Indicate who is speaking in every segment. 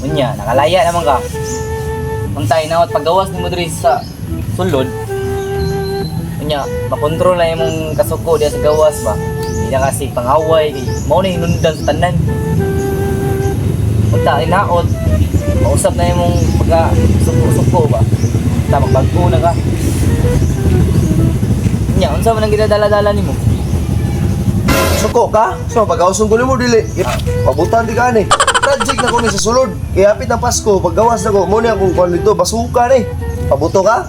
Speaker 1: Unya, nakalaya naman ka. Untay na paggawas ni mo diri sa sulod. Unya, makontrol na imong kasuko diya sa gawas ba. Hindi na kasi pangaway, mao na hinundan sa tanan. Unta inaot, mausap na imong pagka-suko ba. Unta magbago na ka. Unya, unsa man ang gidadala-dala nimo?
Speaker 2: Suko ka? So, pag-ausong ko mo dili. Pabutan di ka ni. Project na ko ni sa sulod. Kaya hapit ng Pasko, paggawas na ko, muna akong kuhan dito, basuka ni. Pabuto ka?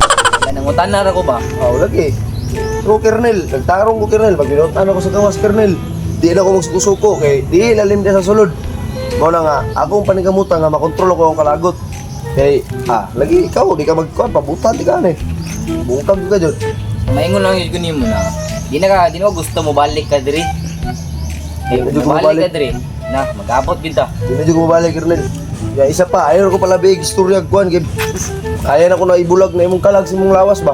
Speaker 1: Nangutan na ko ba?
Speaker 2: Oo, lagi. Pero Kernel, nagtarong ko Kernel, pag binutan ako sa gawas Kernel, di na ako magsuko-suko, kay di lalim niya sa sulod. Mo na nga, akong panigamutan nga, makontrol ko ang kalagot. Kay, lagi ikaw, di ka magkuhan, pabutan di ka ni. Bungkag ka dyan.
Speaker 1: Maingon lang yun kunin mo na. Di na ko gusto mo balik ka diri.
Speaker 2: Di na ko
Speaker 1: Balik ka
Speaker 2: mabalik.
Speaker 1: diri. Na, mag-abot kita.
Speaker 2: Di na dyan ko mabalik Kernel. Kaya isa pa, ayaw ko pala big istorya kuhan, kay ayaw na ko na ibulag na imong kalag sa imong lawas ba?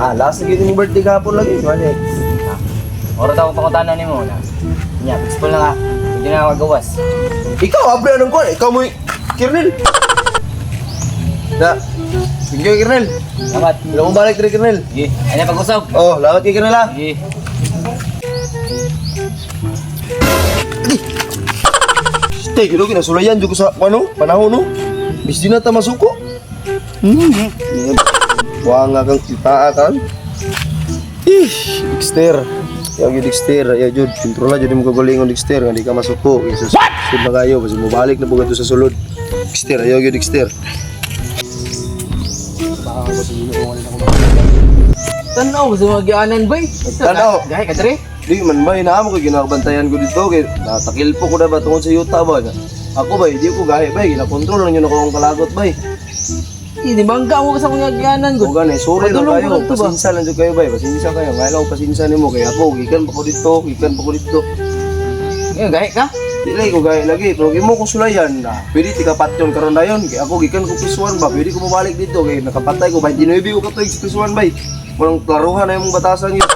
Speaker 2: Ano last na yung birthday kahapon lagi. Ano
Speaker 1: Oro ta ko pangutanan nimo na. Nya, peaceful na ka. Hindi na ako gawas.
Speaker 2: Ikaw, abre anong kuhan? Ikaw mo Kernel. Na, sige kay Kernel.
Speaker 1: Salamat.
Speaker 2: Wala mong balik rin Kernel.
Speaker 1: Sige, ano pag-usap?
Speaker 2: Oh, lawat kay Kernel ha.
Speaker 1: Sige.
Speaker 2: Stay, kilo kinasulayan dyan ko sa panahon no. Bis di na ta masuko. Buang nga kang itaa kan. Dexter. Yung Dexter, ayaw jud. Kontrola jud mo kagalingon Dexter, nga di ka masuko. Isus. Sud na kayo, basta mo balik na bugat sa sulod. Dexter, ayaw jud Dexter.
Speaker 1: Tanaw, gusto mo mag-ianan ba?
Speaker 2: Tanaw.
Speaker 1: Gahay ka diri?
Speaker 2: Di man ba inaamo ko ginabantayan ko dito kay natakil po ko na ba tungod sa yuta ba. Ako ba, di ko gahi ba, ginakontrol lang yun ako ang kalagot ba.
Speaker 1: Hindi bangga mo sa mga gianan
Speaker 2: O gani, sorry lang
Speaker 1: Padulong
Speaker 2: kayo,
Speaker 1: ko lang to ba?
Speaker 2: pasinsa lang dyan kayo ba, pasinsa kayo. Ngayon ako pasinsa nimo kay ako, gikan pa ko dito, gikan pa ko dito.
Speaker 1: Gahay ka?
Speaker 2: Di lagi ko gahi lagi, pero imo ko sulayan na. Pwede tika patyon karon dayon, kay ako gikan ko pisuan ba, pwede ko mabalik dito kay nakapatay ko ba, dinuibi ko katoy pisuan ba. Walang klaruhan na yung batasan yun.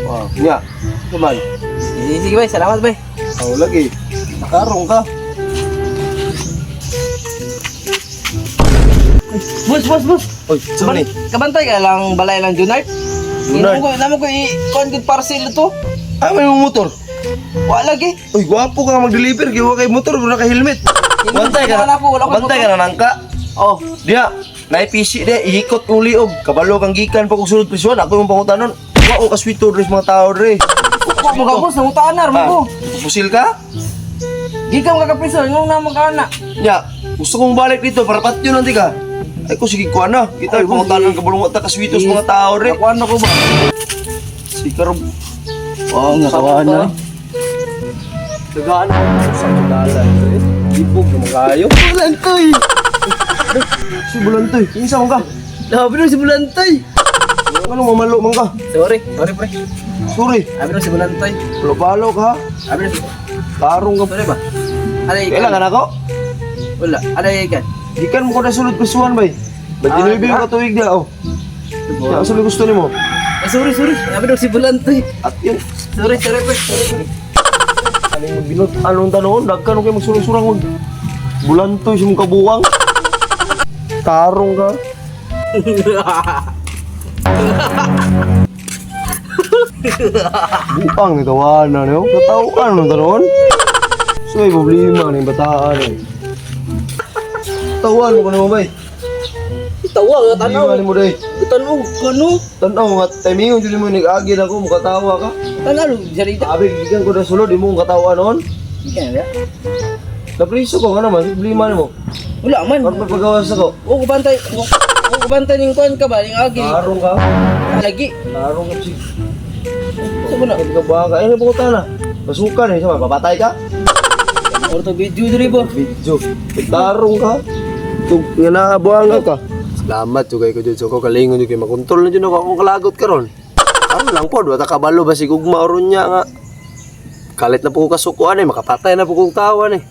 Speaker 2: Wow, nya, kuman.
Speaker 1: Sige bay, salamat bay.
Speaker 2: Ako lagi, nakarong ka.
Speaker 1: Bus.
Speaker 2: Oy, sorry.
Speaker 1: Kabantay ka lang balay lang Junard.
Speaker 2: Junard?
Speaker 1: Namo ko i-con good parcel to.
Speaker 2: Ah, may mga motor.
Speaker 1: Wala lagi.
Speaker 2: Uy, gwapo ka mag-deliver, kaya wala kay motor, wala kay helmet. Bantay ka na, bantay ka na nangka.
Speaker 1: Oh,
Speaker 2: Diya, naipisi dia, ihikot uli og kabalo kang gikan pa kung sunod prisuan, ako yung pangutanon. Wao ka sweet dress mga tao dre.
Speaker 1: ko mo gabos nang utaanar mo ko.
Speaker 2: Pusil ka?
Speaker 1: Di ka makapiso nung na magkana.
Speaker 2: Nya, gusto kong balik dito para patyo nanti ka. Ay ko sige ko ana, kita yung pangutanon kabalong ta ka sweet mga tao dre.
Speaker 1: Nakuan ko ba?
Speaker 2: Sikar. Wow, nakawan na. Dagaan sa dalan. Ipog na magayo.
Speaker 1: Bulantoy.
Speaker 2: Si Bulantoy, kinsa man ka?
Speaker 1: Labi na si Bulantoy.
Speaker 2: Ano mamalo man ka?
Speaker 1: Sorry pre.
Speaker 2: Sorry,
Speaker 1: Abi na si Bulantoy.
Speaker 2: palo ka ha?
Speaker 1: Abi na si.
Speaker 2: Tarong ka.
Speaker 1: Sorry ba? Alay
Speaker 2: Kailangan ako?
Speaker 1: Wala. Alay ka.
Speaker 2: Gikan mo ko na sulod prisuan bay. Ba't dinuibi yung katuig na oh. Kaya sa gusto nimo?
Speaker 1: Sorry. Abi na si Bulantoy.
Speaker 2: At yun,
Speaker 1: Sorry pre.
Speaker 2: aling binot anong tanong, dagkan kayo magsurang-surang mag Bulantoy sa mong kabuwang. Tarong ka. Buang ito na niyo. Katawaan mo tanong. So may problema ng bataan eh. Tawaan mo ko naman bay.
Speaker 1: Tawa nga
Speaker 2: Problema mo day.
Speaker 1: Tanaw kano?
Speaker 2: Tanaw nga, timingon dili mo nag-agi na ko, makatawa ka.
Speaker 1: Tanaw jarita.
Speaker 2: Sabi, gigan ko na sulod, di mo katawa noon.
Speaker 1: Iya.
Speaker 2: Napriso ko nga naman, problema mo.
Speaker 1: Wala man.
Speaker 2: Para pagpagawas ako.
Speaker 1: O kubantay ning kuan ka ba ning agi.
Speaker 2: Tarong ka.
Speaker 1: Lagi.
Speaker 2: Tarong ka, sige.
Speaker 1: Sa mo na.
Speaker 2: Hindi ka ba ka? Ay, nabukutan na. Basukan eh, sama, papatay ka?
Speaker 1: Orto video diri ba?
Speaker 2: Video. Tarong ka. Ito, nga nakabuhanga ka. Salamat juga ko dyan. So, ko kalingon dyan. Makontrol na dyan ako akong kalagot ka ron. Ano lang po, wata kabalo ba si Gugma oron niya nga. Kalit na po ko kasukuan eh, makapatay na po kong tawan eh.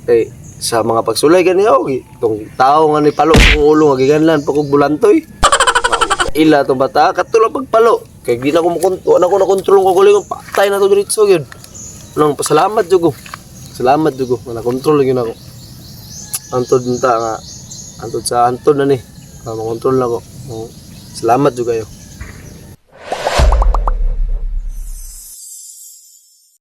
Speaker 2: Eh, sa mga pagsulay gani ako, itong tao nga ni palo kong ulo, magiganlan pa kong Bulantoy. Ila itong bata, katulang pagpalo. Kaya di na ako makontrol ko kulingon, patay na ito diritso yun. Nang pasalamat dyan ko. Salamat jud ko nga nakontrol gyud ako. Antod nta nga antod sa antod na ni. Makontrol na ko. Salamat jud kayo.